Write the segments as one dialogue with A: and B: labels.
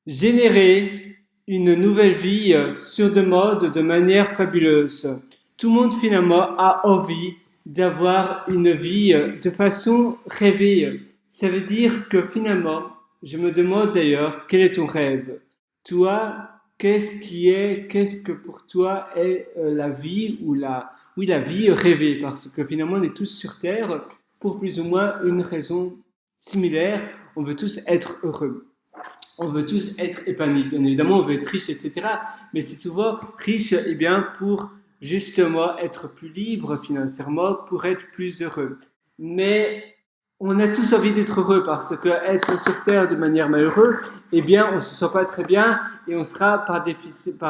A: Générer une nouvelle vie sur demande de manière fabuleuse. Tout le monde finalement a envie d'avoir une vie de façon rêvée. Ça veut dire que finalement, je me demande d'ailleurs, quel est ton rêve? Toi, qu'est-ce que pour toi est la vie ou oui, la vie rêvée? Parce que finalement, on est tous sur Terre pour plus ou moins une raison similaire. On veut tous être heureux. On veut tous être épanouis. Bien évidemment, on veut être riche, etc. Mais c'est souvent riche, eh bien, pour justement être plus libre financièrement, pour être plus heureux. Mais on a tous envie d'être heureux parce que être sur Terre de manière malheureuse, eh bien, on se sent pas très bien et on sera par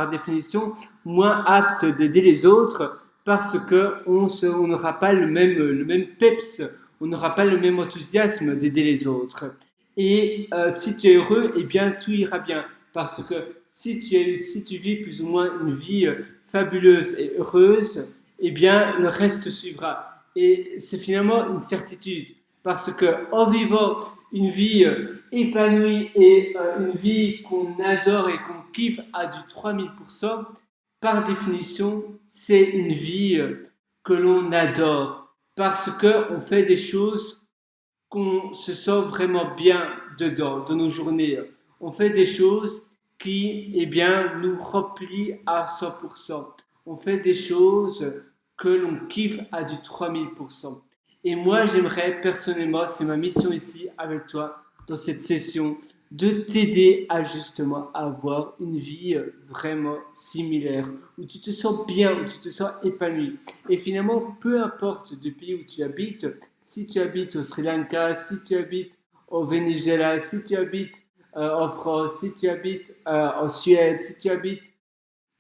A: définition moins apte d'aider les autres parce que on n'aura pas le même peps, on n'aura pas le même enthousiasme d'aider les autres. Et si tu es heureux, eh bien, tout ira bien. Parce que si tu vis plus ou moins une vie fabuleuse et heureuse, eh bien, le reste suivra. Et c'est finalement une certitude. Parce que en vivant une vie épanouie et une vie qu'on adore et qu'on kiffe à du 3000%, par définition, c'est une vie que l'on adore. Parce qu'on fait des choses qu'on se sent vraiment bien dedans, dans nos journées. On fait des choses qui, eh bien, nous remplissent à 100%. On fait des choses que l'on kiffe à du 3000%. Et moi, j'aimerais personnellement, c'est ma mission ici avec toi, dans cette session, de t'aider à justement avoir une vie vraiment similaire, où tu te sens bien, où tu te sens épanoui. Et finalement, peu importe du pays où tu habites, si tu habites au Sri Lanka, si tu habites au Venezuela, si tu habites en France, si tu habites en Suède, si tu habites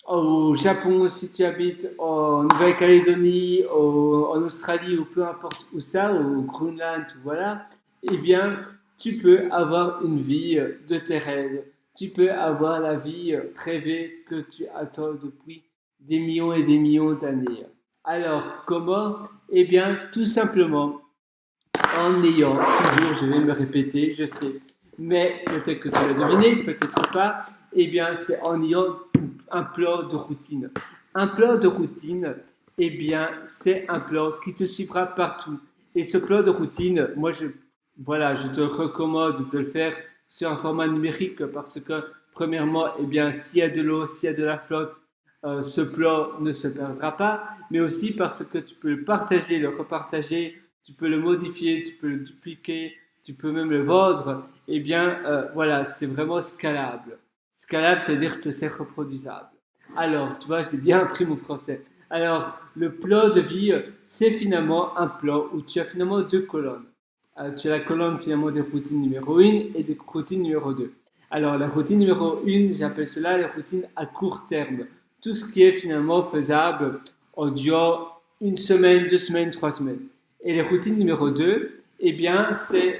A: au Japon, si tu habites en Nouvelle-Calédonie, en Australie ou peu importe où ça, au Groenland, voilà, eh bien, tu peux avoir une vie de tes rêves. Tu peux avoir la vie rêvée que tu attends depuis des millions et des millions d'années. Alors, comment? Eh bien, tout simplement en ayant toujours, je vais me répéter, je sais, mais peut-être que tu l'as deviné, peut-être pas, eh bien, c'est en ayant un plan de routine. Un plan de routine, eh bien, c'est un plan qui te suivra partout. Et ce plan de routine, voilà, je te recommande de le faire sur un format numérique parce que, premièrement, eh bien, s'il y a de l'eau, s'il y a de la flotte, ce plan ne se perdra pas, mais aussi parce que tu peux le partager, le repartager, tu peux le modifier, tu peux le dupliquer, tu peux même le vendre, eh bien, voilà, c'est vraiment scalable. Scalable, c'est-à-dire que c'est reproduisable. Alors, tu vois, j'ai bien appris mon français. Alors, le plan de vie, c'est finalement un plan où tu as finalement deux colonnes. Tu as la colonne finalement des routines numéro 1 et des routines numéro 2. Alors, la routine numéro 1, j'appelle cela les routines à court terme. Tout ce qui est finalement faisable en durant une semaine, 2 semaines, 3 semaines. Et les routines numéro 2, eh bien, c'est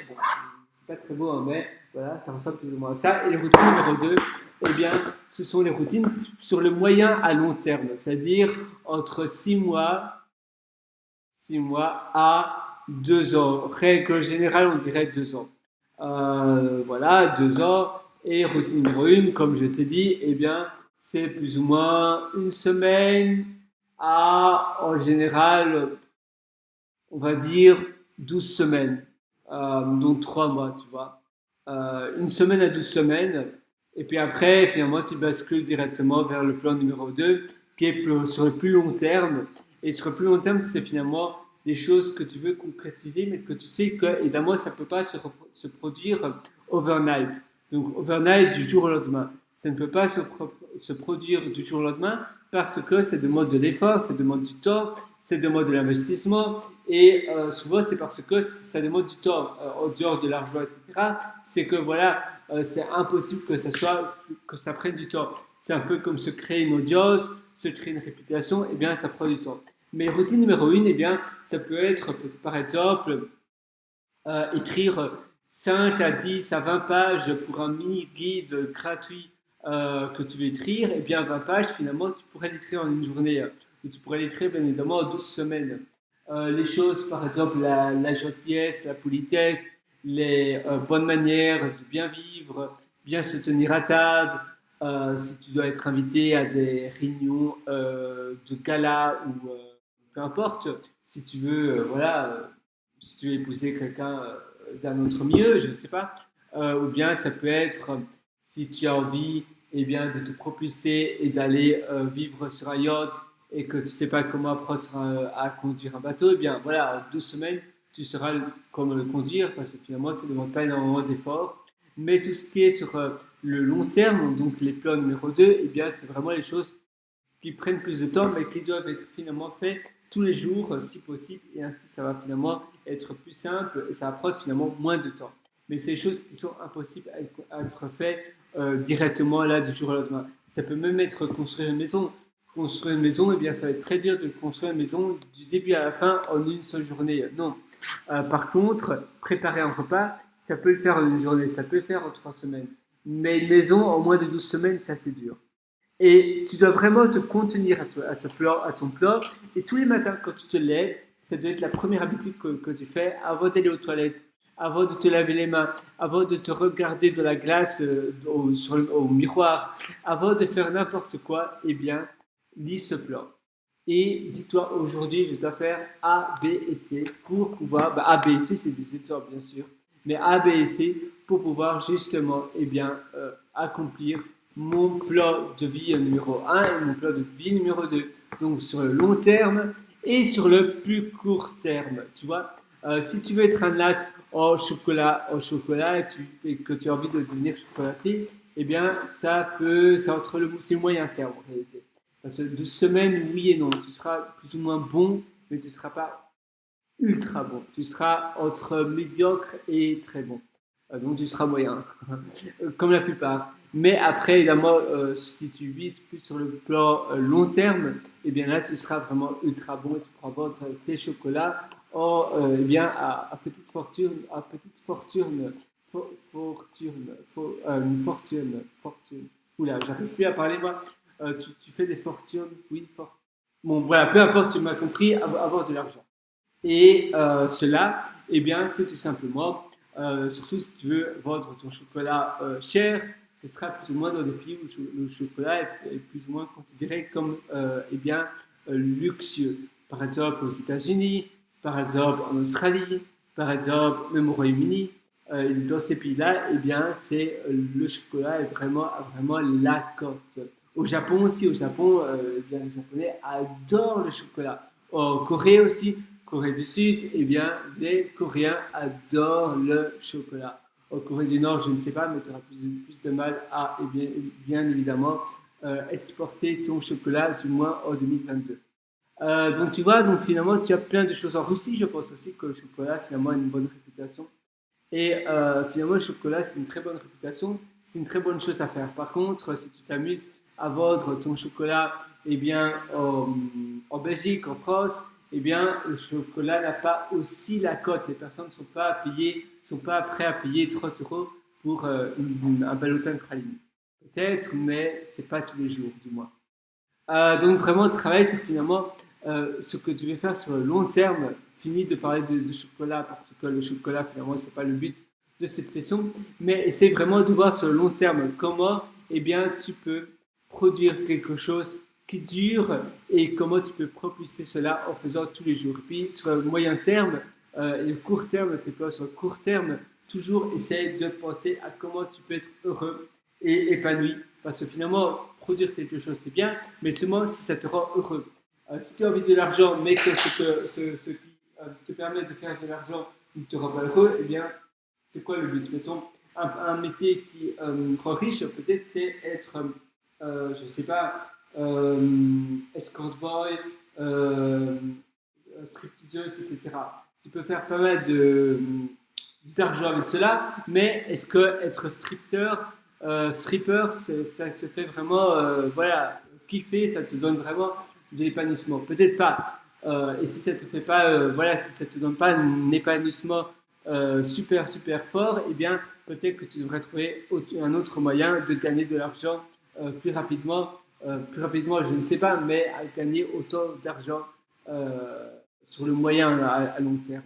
A: pas très beau, hein, mais voilà, ça ressemble plus ou moins à ça. Et les routines numéro 2, eh bien, ce sont les routines sur le moyen à long terme, c'est-à-dire entre 6 mois à 2 ans. Règle générale, on dirait 2 ans. Voilà, 2 ans. Et routine numéro 1, comme je t'ai dit, eh bien, c'est plus ou moins une semaine à, en général, on va dire 12 semaines, donc 3 mois, tu vois. Une semaine à 12 semaines, et puis après, finalement, tu bascules directement vers le plan numéro 2, qui est sur le plus long terme. Et sur le plus long terme, c'est finalement des choses que tu veux concrétiser, mais que tu sais que, évidemment, ça ne peut pas se produire overnight. Donc, overnight, du jour au lendemain. Ça ne peut pas se produire du jour au lendemain parce que ça demande de l'effort, ça demande du temps, ça demande de l'investissement. Et souvent, c'est parce que ça demande du temps, en dehors de l'argent, etc. C'est que voilà, c'est impossible que ça prenne du temps. C'est un peu comme se créer une audience, se créer une réputation, et eh bien, ça prend du temps. Mais routine numéro 1, eh bien, ça peut être, par exemple, écrire 5 à 10 à 20 pages pour un mini-guide gratuit que tu veux écrire, et bien 20 pages, finalement, tu pourrais l'écrire en une journée, ou tu pourrais l'écrire bien évidemment en 12 semaines. Les choses, par exemple, la gentillesse, la politesse, les bonnes manières de bien vivre, bien se tenir à table, si tu dois être invité à des réunions de gala ou peu importe, si tu veux, si tu veux épouser quelqu'un d'un autre milieu, je ne sais pas, ou bien ça peut être si tu as envie eh bien, de te propulser et d'aller vivre sur un yacht et que tu ne sais pas comment apprendre à conduire un bateau, eh bien voilà, en 12 semaines, tu sauras comment le conduire parce que finalement, ça ne demande pas énormément d'efforts. Mais tout ce qui est sur le long terme, donc les plans numéro 2, eh bien, c'est vraiment les choses qui prennent plus de temps, mais qui doivent être finalement faites tous les jours, si possible, et ainsi ça va finalement être plus simple et ça va prendre finalement moins de temps. Mais c'est des choses qui sont impossibles à être faites directement là du jour au lendemain. Ça peut même être construire une maison. Construire une maison, eh bien, ça va être très dur de construire une maison du début à la fin en une seule journée. Non. Par contre, préparer un repas, ça peut le faire en une journée, ça peut le faire en 3 semaines. Mais une maison en moins de 12 semaines, c'est assez dur. Et tu dois vraiment te contenir à ton plat. Et tous les matins, quand tu te lèves, ça doit être la première habitude que tu fais avant d'aller aux toilettes, avant de te laver les mains, avant de te regarder de la glace au miroir, avant de faire n'importe quoi, eh bien, lis ce plan. Et dis-toi, aujourd'hui, je dois faire A, B et C pour pouvoir, A, B et C, c'est des étapes, bien sûr, mais A, B et C pour pouvoir justement, eh bien, accomplir mon plan de vie numéro 1 et mon plan de vie numéro 2. Donc, sur le long terme et sur le plus court terme, tu vois. Si tu veux être un as au chocolat et que tu as envie de devenir chocolatier, eh bien, c'est le moyen terme en réalité. Parce que 12 semaines, oui et non. Tu seras plus ou moins bon, mais tu ne seras pas ultra bon. Tu seras entre médiocre et très bon. Donc tu seras moyen, comme la plupart. Mais après, évidemment, si tu vises plus sur le plan long terme, eh bien là, tu seras vraiment ultra bon et tu pourras vendre tes chocolats eh bien, à petite fortune, une fortune. Oula, j'arrive plus à parler moi. Tu fais des fortunes, oui, Bon, voilà, peu importe, tu m'as compris, avoir de l'argent. Et cela, eh bien, c'est tout simplement, surtout si tu veux vendre ton chocolat cher, ce sera plus ou moins dans des pays où le chocolat est plus ou moins considéré comme eh bien, luxueux. Par exemple aux États-Unis, par exemple en Australie, par exemple même au Royaume-Uni. Dans ces pays-là, eh bien, le chocolat a vraiment la cote. Au Japon aussi, eh bien, les Japonais adorent le chocolat. En Corée aussi, Corée du Sud, eh bien, les Coréens adorent le chocolat. En Corée du Nord, je ne sais pas, mais tu auras plus de mal à, bien évidemment, exporter ton chocolat, du moins en 2022. Donc tu vois, donc finalement, tu as plein de choses en Russie. Je pense aussi que le chocolat, finalement, a une bonne réputation. Et finalement, le chocolat, c'est une très bonne réputation, c'est une très bonne chose à faire. Par contre, si tu t'amuses à vendre ton chocolat eh bien, en Belgique, en France, eh bien, le chocolat n'a pas aussi la cote. Les personnes ne sont pas prêtes à payer 30 euros pour un ballotin de praline. Peut-être, mais c'est pas tous les jours, du moins. Donc vraiment, travailler sur finalement ce que tu veux faire sur le long terme. Fini de parler de chocolat parce que le chocolat finalement c'est pas le but de cette session, mais essaie vraiment de voir sur le long terme comment eh bien tu peux produire quelque chose qui dure et comment tu peux propulser cela en faisant tous les jours. Puis sur le moyen terme et le court terme, tes plans sur le court terme, toujours essaie de penser à comment tu peux être heureux et épanoui. Parce que finalement, produire quelque chose, c'est bien, mais seulement si ça te rend heureux. Si tu as envie de l'argent, mais que ce qui te permet de faire de l'argent ne te rend pas heureux, eh bien, c'est quoi le but? Mettons, un métier qui rend riche, peut-être, c'est être, je ne sais pas, escort boy, stripteaseuse, etc. Tu peux faire pas mal d'argent avec cela, mais est-ce que être stripper, ça te fait vraiment voilà, kiffer, ça te donne vraiment de l'épanouissement? Peut-être pas. Et si ça te fait pas, voilà, si ça te donne pas un épanouissement super fort, eh bien peut-être que tu devrais trouver un autre moyen de gagner de l'argent plus rapidement. Plus rapidement, je ne sais pas, mais à gagner autant d'argent sur le moyen à long terme.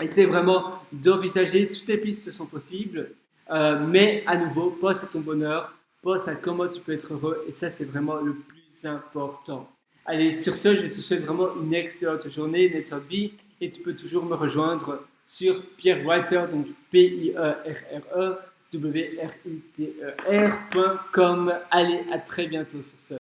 A: Essaie vraiment d'envisager, toutes les pistes sont possibles. Mais à nouveau, pense à ton bonheur, pense à comment tu peux être heureux et ça, c'est vraiment le plus important. Allez, sur ce, je te souhaite vraiment une excellente journée, une excellente vie et tu peux toujours me rejoindre sur Pierre Writer, donc Pierre W-R-I-T-E-R.com. Allez, à très bientôt sur ce.